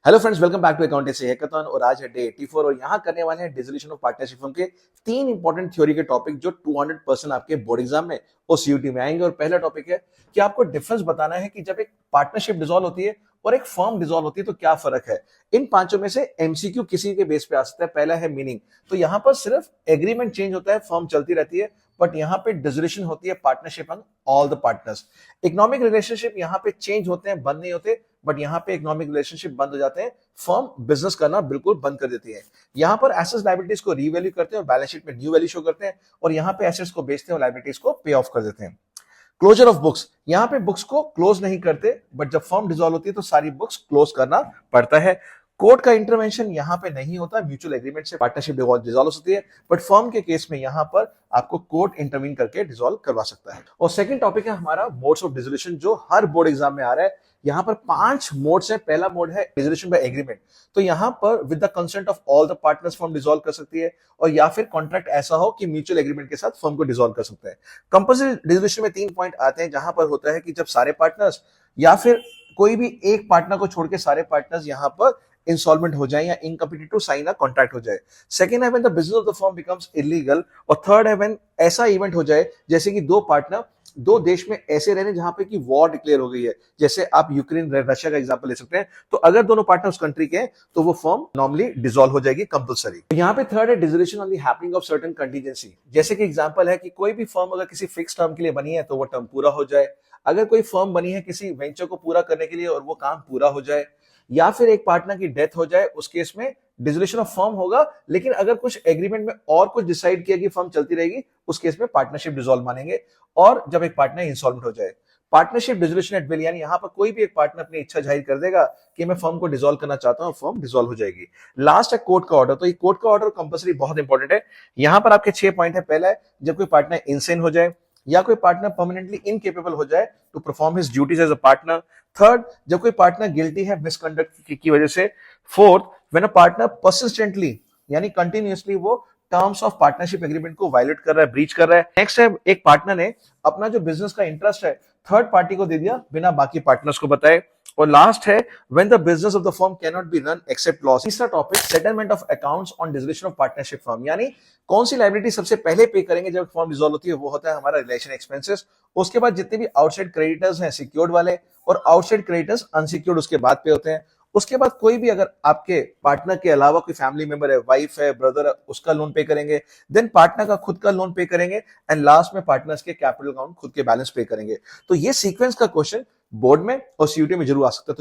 Hello friends, welcome back to accountancy hackathon. और आज है डे 84 और यहाँ करने वाले हैं डिसोल्यूशन ऑफ पार्टनरशिप फर्म के तीन इंपॉर्टेंट थ्योरी के टॉपिक जो 200% आपके बोर्ड एग्जाम में और सीयूटी में आएंगे। और पहला टॉपिक है कि आपको डिफरेंस बताना है कि जब एक पार्टनरशिप डिसॉल्व होती है और एक फर्म डिसॉल्व होती है तो क्या फर्क है। इन पांचों में से एमसीक्यू किसी के बेस पे आ सकता है। पहला है मीनिंग, तो यहाँ पर सिर्फ एग्रीमेंट चेंज होता है, फर्म चलती रहती है, बट यहाँ पे डिसोल्यूशन होती है partnership on all the partners. Economic relationship यहाँ पे चेंज होते हैं, बंद नहीं होते, बट यहाँ पे इकोनॉमिक रिलेशनशिप बंद हो जाते हैं, फर्म बिजनेस करना बिल्कुल बंद कर देती है। यहाँ पर एसेट्स लायबिलिटीज को रीवैल्यू करते हैं और बैलेंस शीट में न्यू वैल्यू शो करते हैं, और यहाँ पे एसेट्स को बेचते हैं और लायबिलिटीज को पे ऑफ कर देते हैं। क्लोजर ऑफ बुक्स, यहाँ पे बुक्स को क्लोज नहीं करते, बट जब फर्म डिसॉल्व होती है तो सारी बुक्स क्लोज करना पड़ता है। कोर्ट का इंटरवेंशन यहाँ पे नहीं होता, म्यूचुअल एग्रीमेंट से पार्टनरशिप डिसॉल्व हो सकती है, बट फर्म के केस में यहाँ पर आपको कोर्ट इंटरवीन करके डिसॉल्व करवा सकता है। और सेकंड टॉपिक है हमारा मोड्स ऑफ डिसोल्यूशन, जो हर बोर्ड एग्जाम में आ रहा है। यहाँ पर 5 मोड्स है। पहला मोड है डिसोल्यूशन बाय एग्रीमेंट, तो यहाँ पर with the consent of all the partners firm dissolve कर सकती है, और या फिर कॉन्ट्रैक्ट ऐसा हो कि म्यूचुअल एग्रीमेंट के साथ फर्म को डिसॉल्व कर सकता है। कंपल्सरी डिसोल्यूशन में 3 पॉइंट आते हैं, जहां पर होता है कि जब सारे पार्टनर्स या फिर कोई भी एक पार्टनर को छोड़ के सारे पार्टनर्स यहाँ पर इंसॉल्वेंट हो जाए या incompetent to sign a contract हो जाए। सेकंड है when the business of the firm becomes illegal, और थर्ड है व्हेन ऐसा इवेंट हो जाए जैसे कि दो पार्टनर दो देश में ऐसे रह रहे हैं जहां पे कि वॉर डिक्लेयर हो गई है, जैसे आप यूक्रेन रशिया का एग्जांपल ले सकते हैं। तो अगर दोनों पार्टनर उस कंट्री के हैं तो वो फर्म नॉर्मली डिसॉल्व हो जाएगी कंपलसरी। यहाँ पे थर्ड है dissolution on the happening of certain contingency, जैसे कि एग्जांपल है कि कोई भी फर्म अगर किसी फिक्स टर्म के लिए बनी है तो वो टर्म पूरा हो जाए, अगर कोई फर्म बनी है किसी वेंचर को पूरा करने के लिए और वो काम पूरा हो जाए, या फिर एक पार्टनर की डेथ हो जाए, उस केस में डिसोल्यूशन ऑफ फर्म होगा। लेकिन अगर कुछ एग्रीमेंट में और कुछ डिसाइड किया कि फर्म चलती रहेगी, उस केस में पार्टनरशिप डिसॉल्व मानेंगे। और जब एक पार्टनर इंसॉल्वेंट हो जाए, पार्टनरशिप डिसोल्यूशन एट विल, यानी यहां पर कोई भी एक पार्टनर अपनी इच्छा जाहिर कर देगा कि मैं फर्म को डिसॉल्व करना चाहता हूं, फर्म डिसॉल्व हो जाएगी। लास्ट है कोर्ट का ऑर्डर, तो ये कोर्ट का ऑर्डर कंपलसरी बहुत इंपॉर्टेंट है। यहां पर आपके 6 पॉइंट है। पहला है जब कोई पार्टनर इंसेन हो जाए या कोई पार्टनर परमानेंटली इनकेपेबल हो जाए to perform his duties as a partner. Third, जब कोई पार्टनर गिल्टी है मिसकंडक्ट की वजह से। Fourth, when a partner persistently यानी कंटिन्यूअसली वो टर्म्स ऑफ पार्टनरशिप एग्रीमेंट को वायलेट कर रहा है, ब्रीच कर रहा है। नेक्स्ट है एक पार्टनर ने अपना जो बिजनेस का इंटरेस्ट है थर्ड पार्टी को दे दिया बिना बाकी पार्टनर्स को बताए। और लास्ट है when the business of the firm can not be run except loss. तीसरा topic settlement of accounts on dissolution of partnership firm, यानी कौन सी लायबिलिटी सबसे पहले पे करेंगे जब फर्म डिसॉल्व होती है, वो होता है हमारा रिलेशन एक्सपेंसेस। उसके बाद जितने भी आउटसाइड क्रेडिटर्स हैं सिक्योर्ड वाले, और आउटसाइड क्रेडिटर्स अनसिक्योर्ड उसके बाद पे होते हैं। उसके बाद कोई भी अगर आपके पार्टनर के अलावा कोई फैमिली मेंबर है, वाइफ है, ब्रदर है, उसका लोन पे करेंगे। देन पार्टनर का खुद का लोन पे करेंगे, एंड लास्ट में पार्टनर्स के कैपिटल अकाउंट खुद के बैलेंस पे करेंगे। तो ये सीक्वेंस का क्वेश्चन बोर्ड में और सीयूटी में जरूर आ सकता है। तो